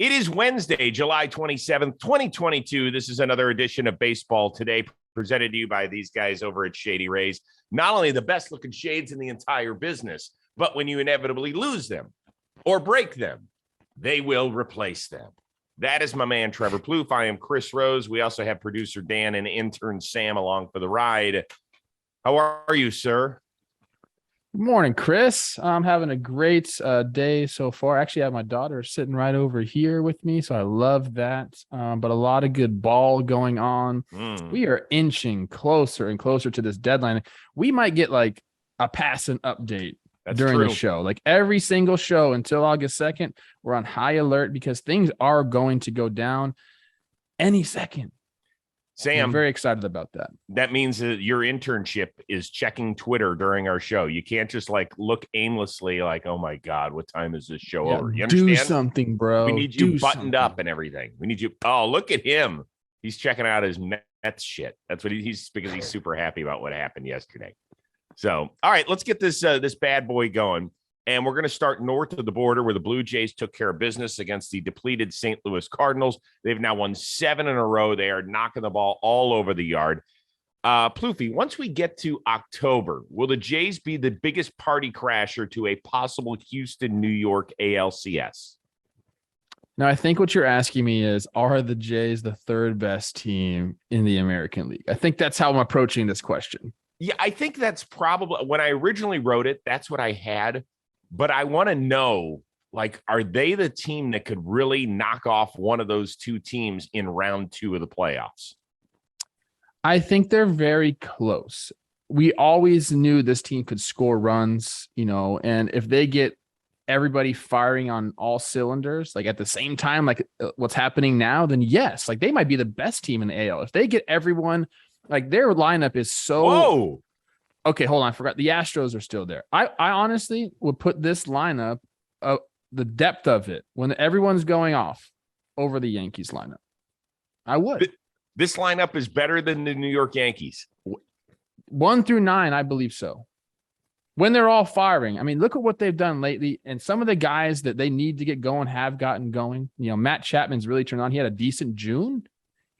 It is Wednesday, July 27th, 2022. This is another edition of Baseball Today, presented to you by these guys over at Shady Rays. Not only the best looking shades in the entire business, but when you inevitably lose them or break them, they will replace them. That is my man, Trevor Plouffe. I am Chris Rose. We also have producer Dan and intern Sam along for the ride. How are you, sir? Good morning, Chris. I'm having a great day so far. Actually, I have my daughter sitting right over here with me, so I love that. But a lot of good ball going on. We are inching closer and closer to this deadline. We might get like a passing update during the show. Like every single show until August 2nd, we're on high alert because things are going to go down any second. Sam, I'm very excited about that. That means that your internship is checking Twitter during our show. You can't just like look aimlessly like, oh my God, what time is this show over? You understand? Do something, bro. We need you buttoned up and everything. We need you. Oh, look at him. He's checking out his Mets shit. That's what he's because he's super happy about what happened yesterday. So, all right, let's get this bad boy going. And we're going to start north of the border where the Blue Jays took care of business against the depleted St. Louis Cardinals. They've now won 7 in a row. They are knocking the ball all over the yard. Plouffe, once we get to October, will the Jays be the biggest party crasher to a possible Houston, New York ALCS? Now, I think what you're asking me is, are the Jays the third best team in the American League? I think that's how I'm approaching this question. Yeah, I think that's probably when I originally wrote it, that's what I had. But I want to know, like, are they the team that could really knock off one of those two teams in round 2 of the playoffs? I think they're very close. We always knew this team could score runs, and if they get everybody firing on all cylinders, like at the same time, like what's happening now, then yes, like they might be the best team in the AL. If they get everyone, like their lineup is so... Whoa! Okay, hold on. I forgot. The Astros are still there. I honestly would put this lineup, the depth of it, when everyone's going off over the Yankees lineup. I would. This lineup is better than the New York Yankees. 1 through 9, I believe so. When they're all firing. I mean, look at what they've done lately. And some of the guys that they need to get going have gotten going. Matt Chapman's really turned on. He had a decent June,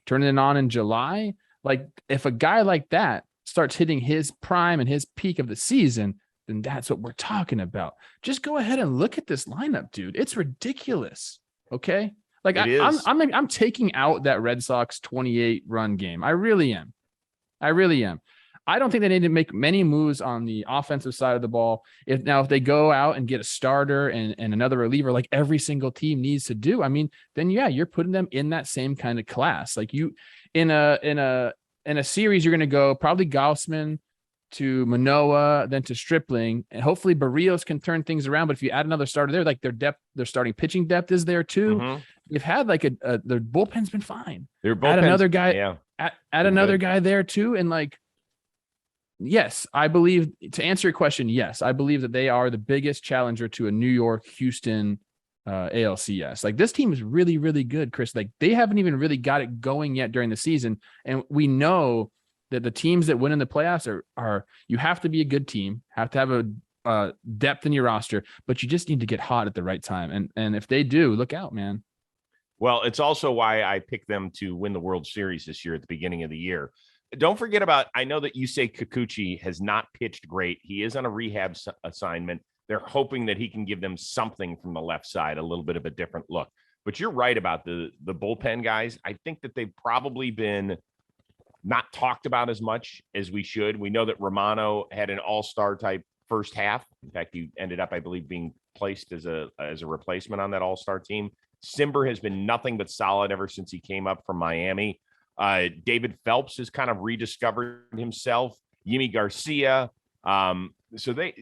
turning it on in July. Like, if a guy like that starts hitting his prime and his peak of the season, then that's what we're talking about. Just go ahead and look at this lineup, dude. It's ridiculous. Okay. Like I'm taking out that Red Sox 28 run game. I really am. I don't think they need to make many moves on the offensive side of the ball. If they go out and get a starter and another reliever, like every single team needs to do, I mean, then yeah, you're putting them in that same kind of class. Like you in a series, you're going to go probably Gaussman to Manoah, then to Stripling, and hopefully Barrios can turn things around. But if you add another starter there, like their starting pitching depth is there too. Mm-hmm. You've had like their bullpen's been fine. Add another guy, yeah. Add another guy there too, and like, yes, I believe, to answer your question, yes, I believe that they are the biggest challenger to a New York, Houston ALCS. Like this team is really, really good, Chris. Like they haven't even really got it going yet during the season. And we know that the teams that win in the playoffs are you have to be a good team, have to have a depth in your roster, but you just need to get hot at the right time. And if they do, look out, man. Well, it's also why I picked them to win the World Series this year at the beginning of the year. Don't forget about, I know that Yusei Kikuchi has not pitched great. He is on a rehab assignment. They're hoping that he can give them something from the left side, a little bit of a different look. But you're right about the bullpen guys. I think that they've probably been not talked about as much as we should. We know that Romano had an all-star type first half. In fact, he ended up, I believe, being placed as a replacement on that all-star team. Simber has been nothing but solid ever since he came up from Miami. David Phelps has kind of rediscovered himself. Yimi Garcia. So they,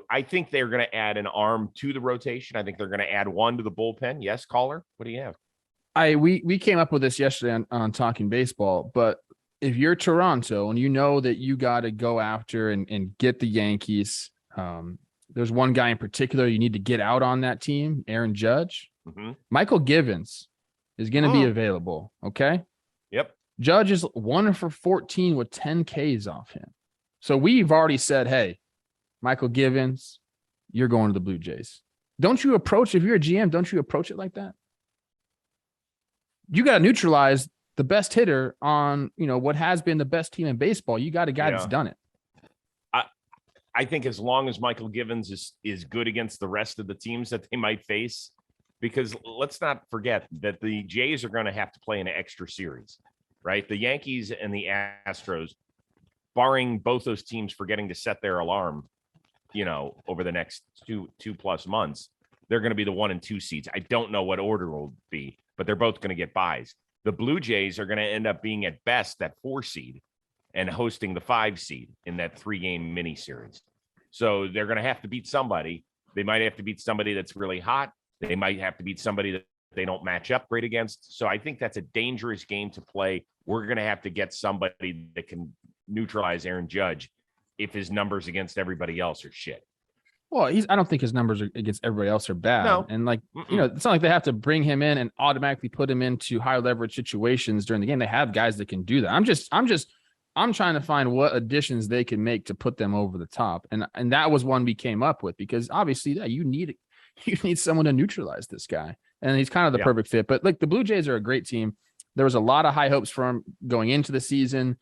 I think they're going to add an arm to the rotation. I think they're going to add one to the bullpen. Yes, caller, what do you have? We came up with this yesterday on Talking Baseball, but if you're Toronto and you know that you got to go after and get the Yankees, there's one guy in particular you need to get out on that team, Aaron Judge. Mm-hmm. Michael Givens is going to be available. Okay. Yep. Judge is 1 for 14 with 10 Ks off him. So we've already said, hey, Michael Givens, you're going to the Blue Jays. Don't you approach, if you're a GM, don't you approach it like that? you got to neutralize the best hitter on, what has been the best team in baseball. You got a guy that's done it. I think as long as Michael Givens is good against the rest of the teams that they might face, because let's not forget that the Jays are going to have to play an extra series, right? The Yankees and the Astros, barring both those teams forgetting to set their alarm, over the next two plus months, they're going to be the 1 and 2 seeds. I don't know what order will be, but they're both going to get buys. The Blue Jays are going to end up being at best that 4 seed and hosting the 5 seed in that 3-game mini series. So they're going to have to beat somebody. They might have to beat somebody that's really hot. They might have to beat somebody that they don't match up great against. So I think that's a dangerous game to play. We're going to have to get somebody that can neutralize Aaron Judge if his numbers against everybody else are shit. Well, I don't think his numbers against everybody else are bad. No. And it's not like they have to bring him in and automatically put him into high leverage situations during the game. They have guys that can do that. I'm trying to find what additions they can make to put them over the top. And that was one we came up with, because obviously you need someone to neutralize this guy. And he's kind of the perfect fit. But the Blue Jays are a great team. There was a lot of high hopes for him going into the season,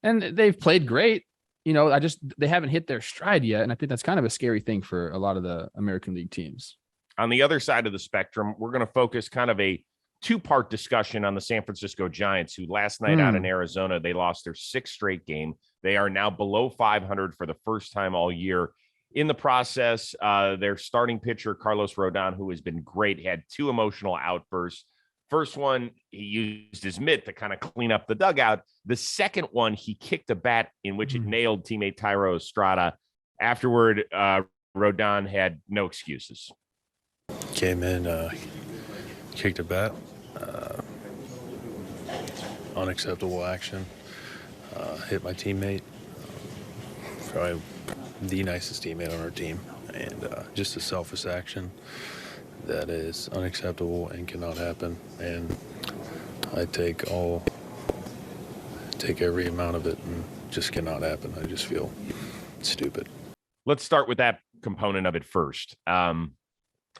and they've played great. They haven't hit their stride yet. And I think that's kind of a scary thing for a lot of the American League teams. On the other side of the spectrum, we're going to focus kind of a 2-part discussion on the San Francisco Giants, who last night out in Arizona, they lost their 6th straight game. They are now below 500 for the first time all year. In the process, their starting pitcher, Carlos Rodon, who has been great, had 2 emotional outbursts. First one, he used his mitt to kind of clean up the dugout. The second one, he kicked a bat in which it nailed teammate Thairo Estrada. Afterward, Rodon had no excuses. Came in, kicked a bat. Unacceptable action. Hit my teammate. Probably the nicest teammate on our team. And just a selfish action that is unacceptable and cannot happen. And I take every amount of it, and just cannot happen. I just feel stupid. Let's start with that component of it first. I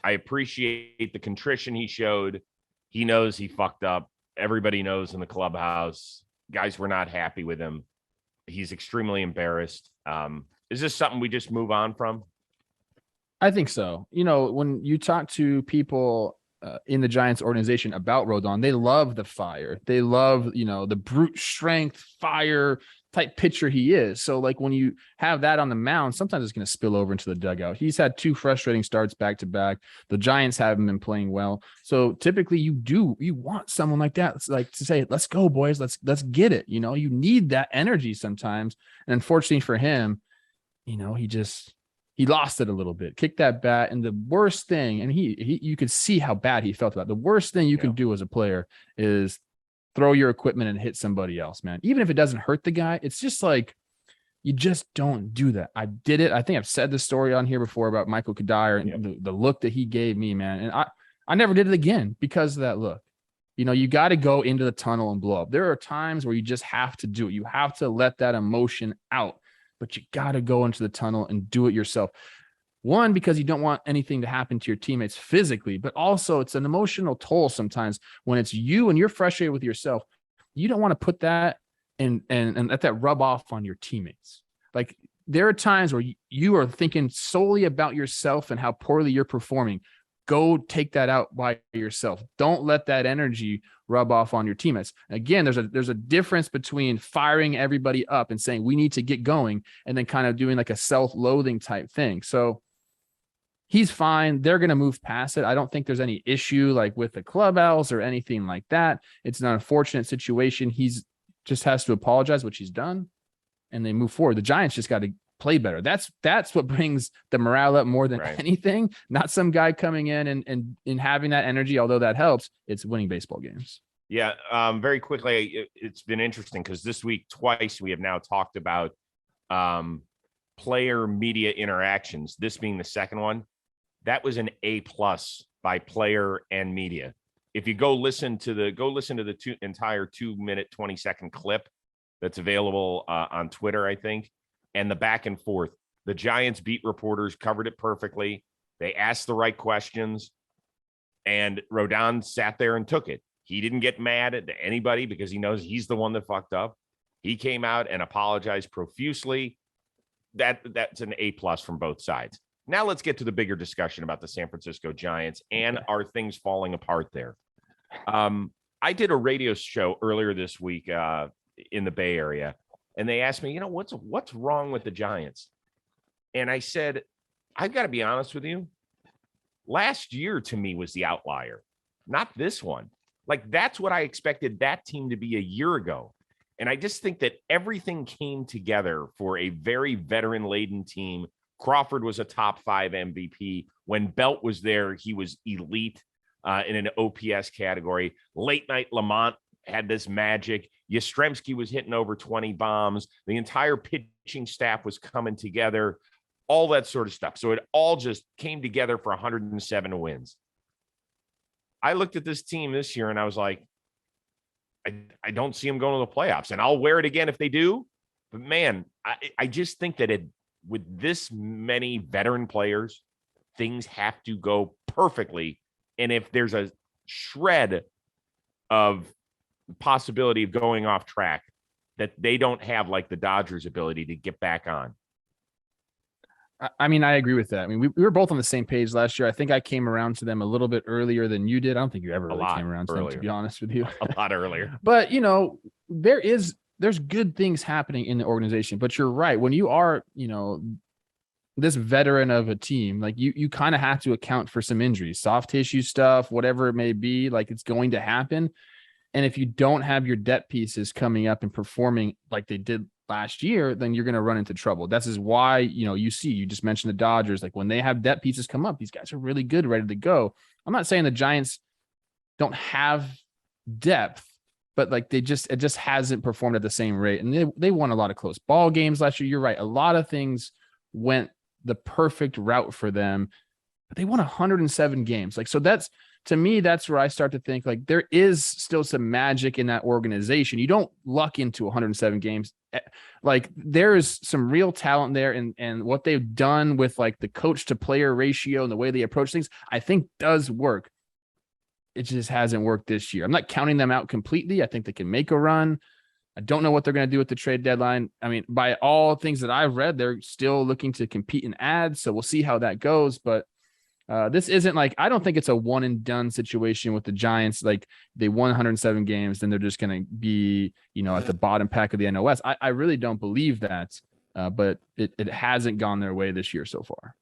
appreciate the contrition he showed. He knows he fucked up. Everybody knows in the clubhouse. Guys were not happy with him. He's extremely embarrassed. Is this something we just move on from? I think so. When you talk to people in the Giants organization about Rodon, they love the fire. They love, the brute strength, fire type pitcher he is. So when you have that on the mound, sometimes it's going to spill over into the dugout. He's had 2 frustrating starts back to back. The Giants haven't been playing well. So typically you want someone like that. It's like to say, let's go, boys. Let's get it. You need that energy sometimes. And unfortunately for him, he lost it a little bit, kicked that bat. And the worst thing, and you could see how bad he felt about it. The worst thing you can do as a player is throw your equipment and hit somebody else, man. Even if it doesn't hurt the guy, it's just you just don't do that. I did it. I think I've said this story on here before about Michael Kadire and the look that he gave me, man. And I never did it again because of that look. You got to go into the tunnel and blow up. There are times where you just have to do it. You have to let that emotion out. But you got to go into the tunnel and do it yourself. One, because you don't want anything to happen to your teammates physically, but also it's an emotional toll sometimes when it's you and you're frustrated with yourself. You don't want to put that and let that rub off on your teammates. There are times where you are thinking solely about yourself and how poorly you're performing. Go take that out by yourself. Don't let that energy rub off on your teammates. Again, there's a difference between firing everybody up and saying we need to get going and then kind of doing a self-loathing type thing. So he's fine. They're going to move past it. I don't think there's any issue with the clubhouse or anything like that. It's an unfortunate situation. He's just has to apologize, which he's done, and they move forward. The Giants just got to play better. That's what brings the morale up more than anything. Not some guy coming in and having that energy, although that helps. It's winning baseball games. Yeah. Very quickly, it's been interesting because this week twice we have now talked about player media interactions. This being the second one, that was an A+ by player and media. If you go listen to the entire 2-minute 20-second clip that's available on Twitter, I think. And the back and forth, the Giants beat reporters covered it perfectly. They asked the right questions, and Rodon sat there and took it. He didn't get mad at anybody because he knows he's the one that fucked up. He came out and apologized profusely. That's an A+ from both sides. Now let's get to the bigger discussion about the San Francisco Giants and are things falling apart there. I did a radio show earlier this week in the Bay Area, and they asked me, what's wrong with the Giants? And I said, I've got to be honest with you. Last year to me was the outlier, not this one. Like, that's what I expected that team to be a year ago. And I just think that everything came together for a very veteran-laden team. Crawford was a top 5 MVP. When Belt was there, he was elite in an OPS category. Late night Lamont had this magic. Yastrzemski was hitting over 20 bombs. The entire pitching staff was coming together, all that sort of stuff. So it all just came together for 107 wins. I looked at this team this year and I was like, I don't see them going to the playoffs, and I'll wear it again if they do. But man, I just think that with this many veteran players, things have to go perfectly. And if there's a shred of possibility of going off track, that they don't have like the Dodgers' ability to get back on. I mean, I agree with that. I mean, we were both on the same page last year. I think I came around to them a little bit earlier than you did. I don't think you ever really came around to them, to be honest with you. A lot earlier. But, there's good things happening in the organization. But you're right. When you are, this veteran of a team, like you kind of have to account for some injuries, soft tissue stuff, whatever it may be, like it's going to happen. And if you don't have your depth pieces coming up and performing like they did last year, then you're going to run into trouble. That's is why, you just mentioned the Dodgers, like when they have depth pieces come up, these guys are really good, ready to go. I'm not saying the Giants don't have depth, but like it just hasn't performed at the same rate. And they won a lot of close ball games last year. You're right. A lot of things went the perfect route for them, but they won 107 games. Like, so to me, that's where I start to think like there is still some magic in that organization. You don't luck into 107 games. Like there's some real talent there, and what they've done with like the coach to player ratio and the way they approach things, I think does work. It just hasn't worked this year. I'm not counting them out completely. I think they can make a run. I don't know what they're going to do at the trade deadline. I mean, by all things that I've read, they're still looking to compete in ads. So we'll see how that goes. But this isn't like, I don't think it's a one and done situation with the Giants. Like they won 107 games, then they're just going to be, at the bottom pack of the NOS. I really don't believe that, but it hasn't gone their way this year so far.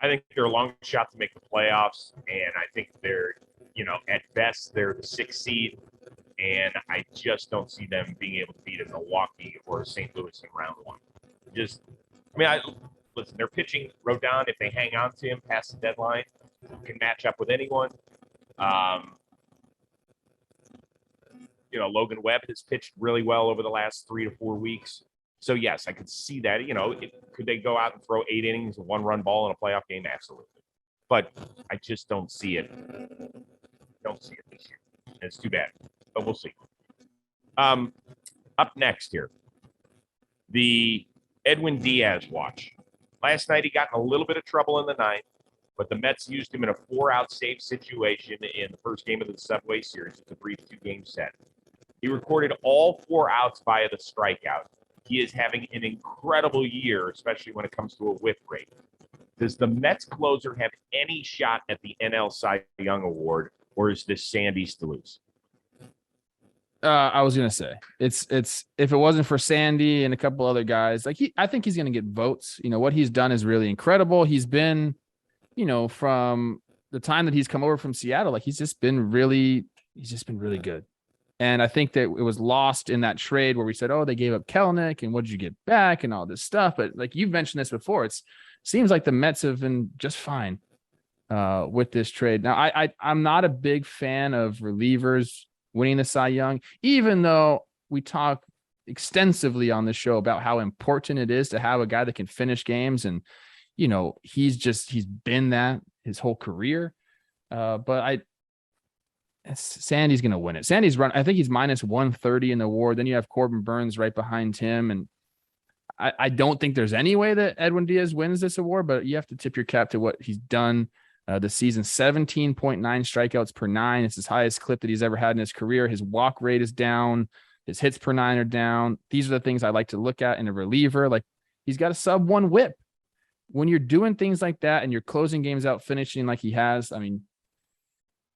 I think they're a long shot to make the playoffs, and I think they're, at best, they're the 6th seed, and I just don't see them being able to beat a Milwaukee or St. Louis in round 1. Listen, their pitching, Rodon, if they hang on to him past the deadline, can match up with anyone. Logan Webb has pitched really well over the last 3 to 4 weeks. So, yes, I could see that. Could they go out and throw 8 innings, 1-run ball in a playoff game? Absolutely. But I just don't see it. Don't see it this year. And it's too bad, but we'll see. Up next here, the Edwin Diaz watch. Last night, he got in a little bit of trouble in the 9th, but the Mets used him in a 4-out save situation in the first game of the Subway Series. It's a brief 2-game set. He recorded all 4 outs via the strikeout. He is having an incredible year, especially when it comes to a whiff rate. Does the Mets closer have any shot at the NL Cy Young Award, or is this Sandy's to lose? I was gonna say it's if it wasn't for Sandy and a couple other guys, like I think he's gonna get votes. What he's done is really incredible. He's been, from the time that he's come over from Seattle, like he's just been really good. And I think that it was lost in that trade where we said, oh, they gave up Kelenic and what did you get back and all this stuff. But like you've mentioned this before, it seems like the Mets have been just fine with this trade. Now, I'm not a big fan of relievers winning the Cy Young, even though we talk extensively on the show about how important it is to have a guy that can finish games. And, he's been that his whole career. But Sandy's going to win it. Sandy's run, I think he's minus 130 in the award. Then you have Corbin Burns right behind him. And I don't think there's any way that Edwin Diaz wins this award, but you have to tip your cap to what he's done this season, 17.9 strikeouts per nine. It's his highest clip that he's ever had in his career. His walk rate is down. His hits per nine are down. These are the things I like to look at in a reliever. Like, he's got a sub 1 whip. When you're doing things like that and you're closing games out, finishing like he has, I mean,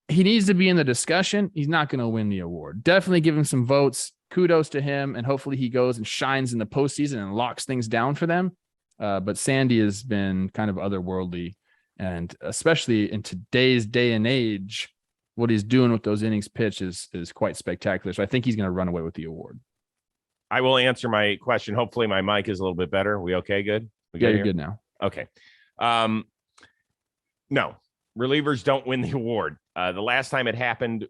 he needs to be in the discussion. He's not going to win the award. Definitely give him some votes. Kudos to him. And hopefully he goes and shines in the postseason and locks things down for them. But Sandy has been kind of otherworldly. And especially in today's day and age, what he's doing with those innings pitched is quite spectacular. So I think he's going to run away with the award. I will answer my question. Hopefully my mic is a little bit better. We okay? Good? Yeah, you're good now. Okay. No, relievers don't win the award. The last time it happened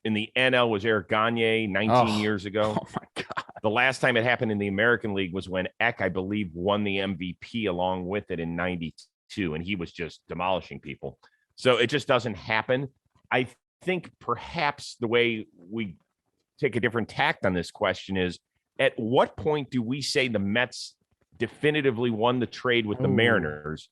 in the NL was Eric Gagne 19 years ago. Oh my God. The last time it happened in the American League was when Eck, I believe, won the MVP along with it in 92, and he was just demolishing people. So it just doesn't happen. I think perhaps the way we take a different tact on this question is, at what point do we say the Mets definitively won the trade with the Mariners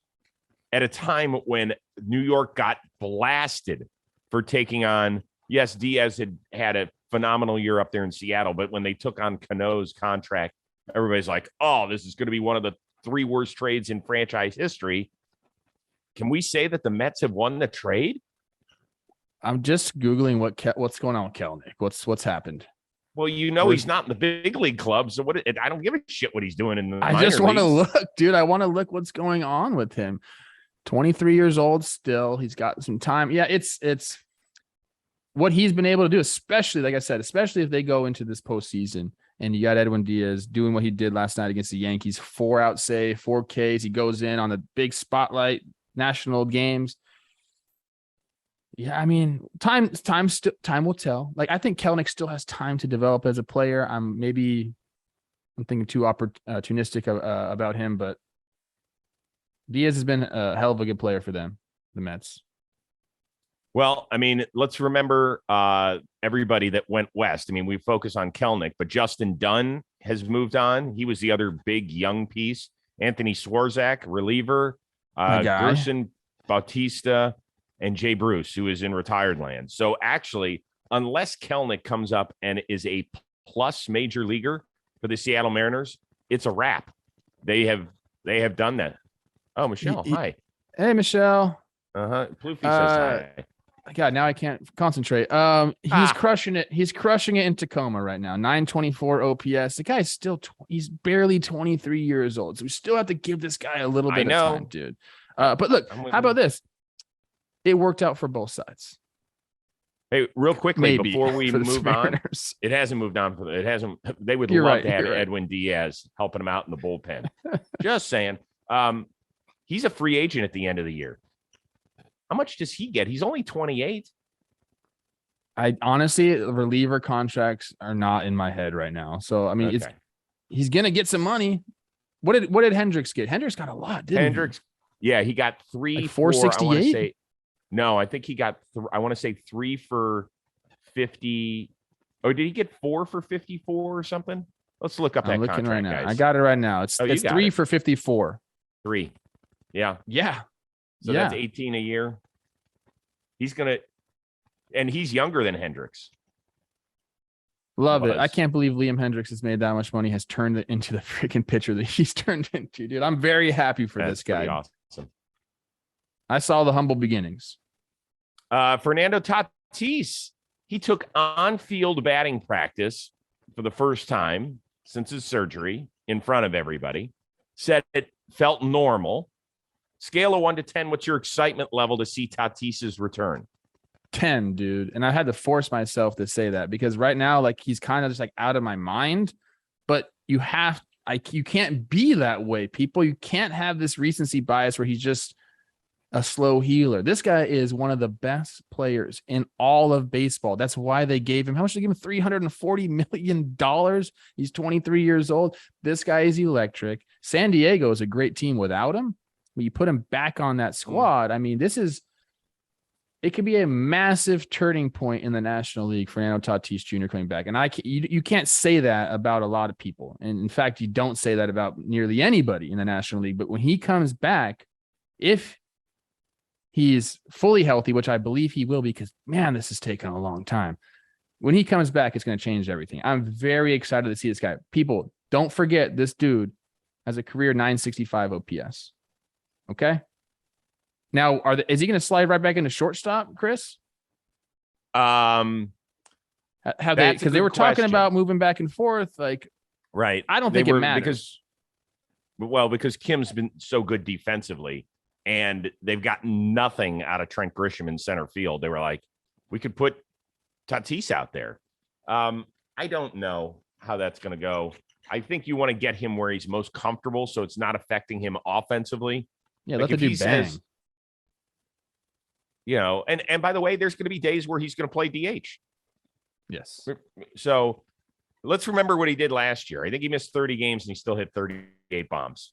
at a time when New York got blasted for taking on, yes, Diaz had a phenomenal year up there in Seattle, but when they took on Cano's contract, everybody's like, oh, this is going to be one of the 3 worst trades in franchise history. Can we say that the Mets have won the trade? I'm just Googling what's going on with Kelenic. What's happened. Well, he's not in the big league club, so I don't give a shit what he's doing in the I just want to look, dude. I want to look what's going on with him. 23 years old still. He's got some time. Yeah, it's what he's been able to do, especially, like I said, especially if they go into this postseason and you got Edwin Diaz doing what he did last night against the Yankees, 4-out save, 4 Ks. He goes in on the big spotlight, national games. Yeah, I mean, time will tell. Like, I think Kelenic still has time to develop as a player. I'm thinking too opportunistic about him, but Diaz has been a hell of a good player for them, the Mets. Well, I mean, let's remember everybody that went west. I mean, we focus on Kelenic, but Justin Dunn has moved on. He was the other big young piece. Anthony Swarzak, reliever. Gerson Bautista, and Jay Bruce, who is in retired land. So actually, unless Kelenic comes up and is a plus major leaguer for the Seattle Mariners, it's a wrap. They have done that. Oh, Michelle, hi. Hey, Michelle. Plouffe says hi. God, now I can't concentrate. He's crushing it. He's crushing it in Tacoma right now. 924 OPS. The guy's he's barely 23 years old. So we still have to give this guy a little bit of time, dude. But look, how about this? It worked out for both sides. Hey, real quickly, before we for move on, it hasn't moved on. It hasn't. They would love to have Edwin Diaz helping him out in the bullpen. Just saying. He's a free agent at the end of the year. How much does he get? He's only 28. I honestly, reliever contracts are not in my head right now. So I mean, he's gonna get some money. What did Hendricks get? Hendricks got a lot, didn't he? Yeah, he got 3 like 468. No, I think he got, I want to say 3 for 50. Or did he get 4 for 54 or something? Let's look up that contract, right now. guys. I got it right now. It's 3 for 54. 3. Yeah. Yeah. So that's 18 a year. And he's younger than Hendricks. Love it. I can't believe Liam Hendricks has made that much money, has turned it into the freaking pitcher that he's turned into, dude. I'm very happy for this guy. Awesome. I saw the humble beginnings. Fernando Tatis, he took on-field batting practice for the first time since his surgery in front of everybody. Said it felt normal. Scale of 1 to 10, what's your excitement level to see Tatis's return? 10, dude. And I had to force myself to say that because right now, like, he's kind of just like out of my mind. But you can't be that way, people. You can't have this recency bias where he's just a slow healer. This guy is one of the best players in all of baseball. That's why they gave him, how much did they give him? $340 million. He's 23 years old. This guy is electric. San Diego is a great team without him. When you put him back on that squad, I mean, it could be a massive turning point in the National League for Fernando Tatis Jr. coming back. And you can't say that about a lot of people. And in fact, you don't say that about nearly anybody in the National League. But when he comes back, if he's fully healthy, which I believe he will, because man, this is taking a long time. When he comes back, it's going to change everything. I'm very excited to see this guy. People, don't forget this dude has a career 965 OPS. Okay. Now, is he going to slide right back into shortstop, Chris? Because They were talking about moving back and forth. Like, right. I don't think it matters. Because Kim's been so good defensively, and they've gotten nothing out of Trent Grisham in center field. They were like, we could put Tatis out there. I don't know how that's going to go. I think you want to get him where he's most comfortable, so it's not affecting him offensively. Yeah, let the dude bang. And by the way, there's going to be days where he's going to play DH. Yes. So let's remember what he did last year. I think he missed 30 games and he still hit 38 bombs.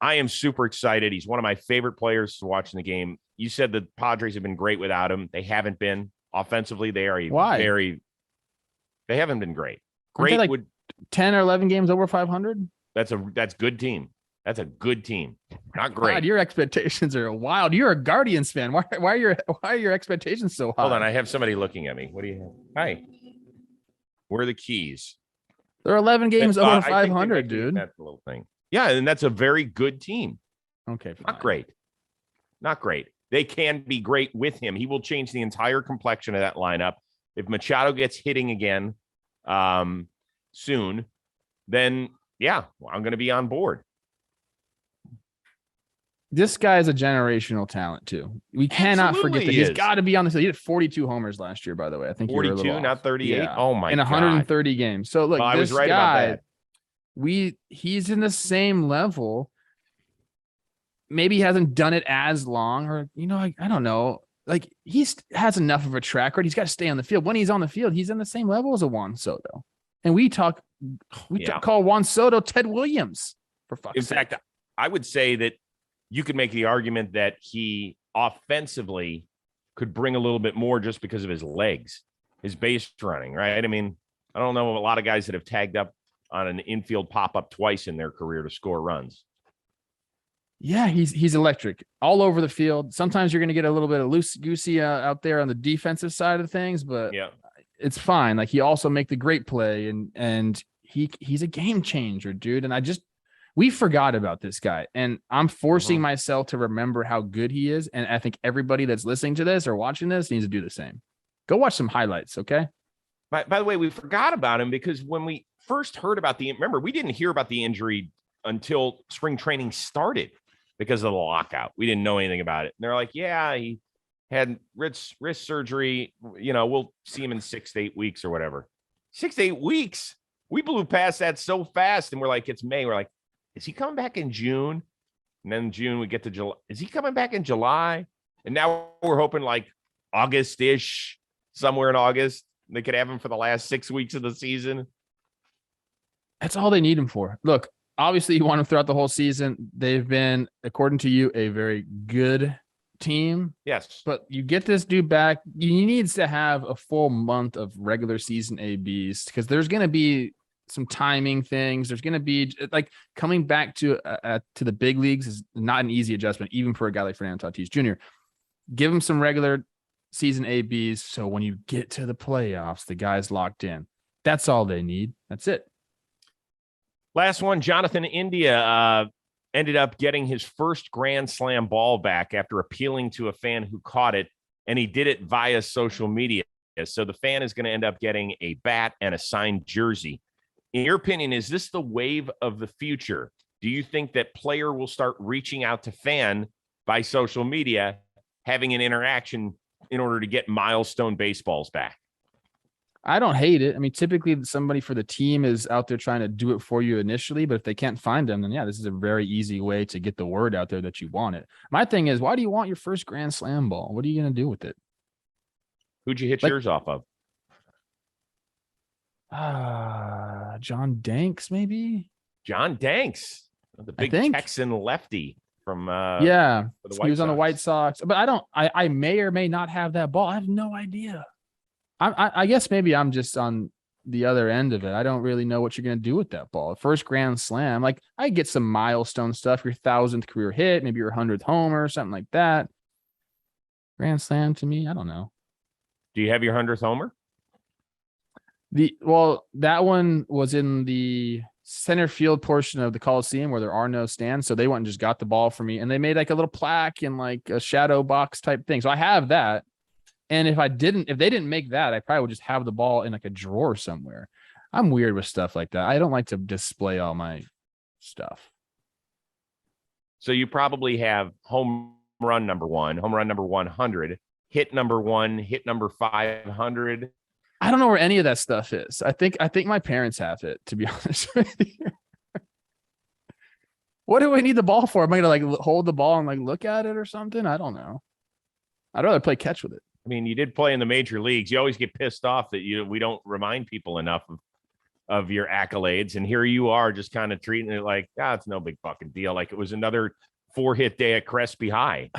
I am super excited. He's one of my favorite players to watch in the game. You said the Padres have been great without him. They haven't been. Offensively, they are they haven't been great. Great like would 10 or 11 games over 500. That's good team. That's a good team. Not great. God, your expectations are wild. You're a Guardians fan. Why are your expectations so high? Hold on, I have somebody looking at me. What do you have? Hi. Where are the keys? They're 11 games over 500, dude. That's the little thing. Yeah, and that's a very good team. Okay, fine. Not great. They can be great with him. He will change the entire complexion of that lineup. If Machado gets hitting again soon, then yeah, I'm going to be on board. This guy is a generational talent too. We cannot forget that he's got to be on the field. He hit 42 homers last year, by the way. I think 42, not 38. Yeah. Oh my god! In 130 games. So look, I was right guy, about that. He's in the same level. Maybe he hasn't done it as long, or I don't know. Like he has enough of a track record. He's got to stay on the field. When he's on the field, he's in the same level as a Juan Soto. And we call Juan Soto Ted Williams for fuck's sake. In fact, I would say that you could make the argument that he offensively could bring a little bit more just because of his legs, his base running, right? I mean, I don't know a lot of guys that have tagged up on an infield pop-up twice in their career to score runs. Yeah, he's electric all over the field. Sometimes you're going to get a little bit of loosey-goosey out there on the defensive side of things, but yeah, it's fine. Like he also make the great play, and he's a game changer, dude. And we forgot about this guy, and I'm forcing myself to remember how good he is. And I think everybody that's listening to this or watching this needs to do the same. Go watch some highlights, okay? By the way, we forgot about him because when we first heard about remember, we didn't hear about the injury until spring training started because of the lockout. We didn't know anything about it. And they're like, yeah, he had wrist surgery. We'll see him in 6 to 8 weeks or whatever. 6 to 8 weeks. We blew past that so fast. And we're like, it's May. We're like, is he coming back in June? And then June, we get to July. Is he coming back in July? And now we're hoping like August-ish, somewhere in August. They could have him for the last 6 weeks of the season. That's all they need him for. Look, obviously you want him throughout the whole season. They've been, according to you, a very good team. Yes. But you get this dude back. He needs to have a full month of regular season ABs because there's going to be some timing things. There's going to be like coming back to the big leagues is not an easy adjustment, even for a guy like Fernando Tatis Jr. Give him some regular season ABs. So when you get to the playoffs, the guy's locked in. That's all they need. That's it. Last one, Jonathan India ended up getting his first Grand Slam ball back after appealing to a fan who caught it, and he did it via social media. So the fan is going to end up getting a bat and a signed jersey. In your opinion, is this the wave of the future? Do you think that player will start reaching out to fan by social media, having an interaction in order to get milestone baseballs back? I don't hate it. I mean, typically somebody for the team is out there trying to do it for you initially, but if they can't find them, then yeah, this is a very easy way to get the word out there that you want it. My thing is, why do you want your first Grand Slam ball? What are you going to do with it? Who'd you hit yours off of? John Danks, maybe. John Danks, the big Texan lefty from he was on the White Sox. But I may or may not have that ball. I have no idea. I guess maybe I'm just on the other end of it. I don't really know what you're going to do with that ball. First Grand Slam, like I get some milestone stuff, your 1,000th career hit, maybe your 100th homer or something like that. Grand slam to me, I don't know. Do you have your 100th homer? That one was in the center field portion of the Coliseum where there are no stands. So they went and just got the ball for me, and they made like a little plaque and like a shadow box type thing. So I have that. And if they didn't make that, I probably would just have the ball in like a drawer somewhere. I'm weird with stuff like that. I don't like to display all my stuff. So you probably have home run number 1, home run number 100, hit number 1, hit number 500. I don't know where any of that stuff is. I think my parents have it, to be honest with you. What do I need the ball for? Am I gonna like hold the ball and like look at it or something? I don't know. I'd rather play catch with it. I mean, you did play in the major leagues. You always get pissed off that we don't remind people enough of your accolades. And here you are just kind of treating it like, it's no big fucking deal. Like it was another 4-hit day at Crespi High.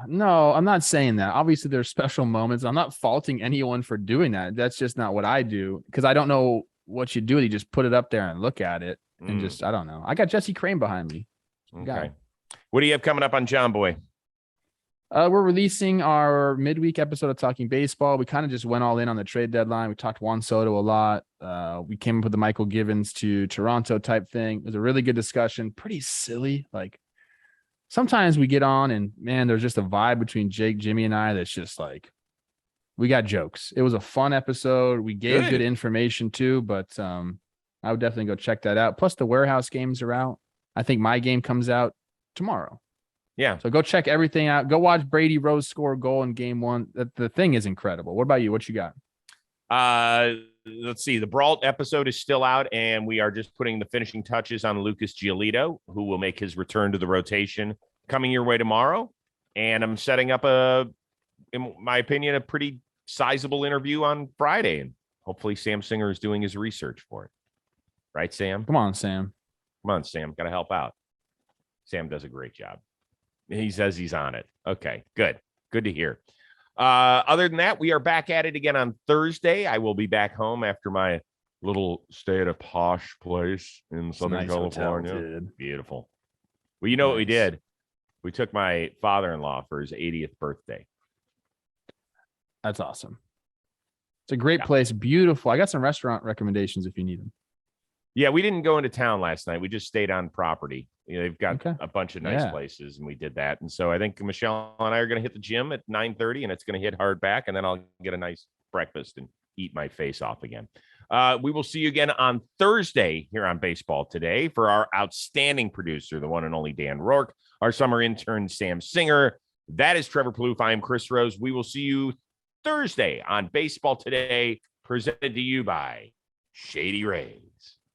No, I'm not saying that. Obviously, there's special moments. I'm not faulting anyone for doing that. That's just not what I do, because I don't know what you do. You just put it up there and look at it and just, I don't know. I got Jesse Crane behind me. Okay. What do you have coming up on John Boy? We're releasing our midweek episode of Talking Baseball. We kind of just went all in on the trade deadline. We talked Juan Soto a lot. We came up with the Michael Givens to Toronto type thing. It was a really good discussion. Pretty silly. Like sometimes we get on and man, there's just a vibe between Jake, Jimmy, and I that's just like, we got jokes. It was a fun episode. We gave good information too, but I would definitely go check that out. Plus the warehouse games are out. I think my game comes out tomorrow. Yeah. So go check everything out. Go watch Brady Rose score a goal in game 1. The thing is incredible. What about you? What you got? Let's see. The Brault episode is still out, and we are just putting the finishing touches on Lucas Giolito, who will make his return to the rotation coming your way tomorrow. And I'm setting up in my opinion, a pretty sizable interview on Friday. And hopefully Sam Singer is doing his research for it. Right, Sam? Come on, Sam. Come on, Sam. Got to help out. Sam does a great job. He says he's on it. Okay, good. Good to hear. Other than that, we are back at it again on Thursday. I will be back home after my little stay at a posh place in Southern California. Hotel, beautiful. Well, you know what we did? We took my father-in-law for his 80th birthday. That's awesome. It's a great place. Beautiful. I got some restaurant recommendations if you need them. Yeah, we didn't go into town last night. We just stayed on property. They've got a bunch of nice places, and we did that. And so I think Michelle and I are going to hit the gym at 9:30, and it's going to hit hard back, and then I'll get a nice breakfast and eat my face off again. We will see you again on Thursday here on Baseball Today for our outstanding producer, the one and only Dan Rourke, our summer intern, Sam Singer. That is Trevor Plouffe. I am Chris Rose. We will see you Thursday on Baseball Today, presented to you by Shady Rays.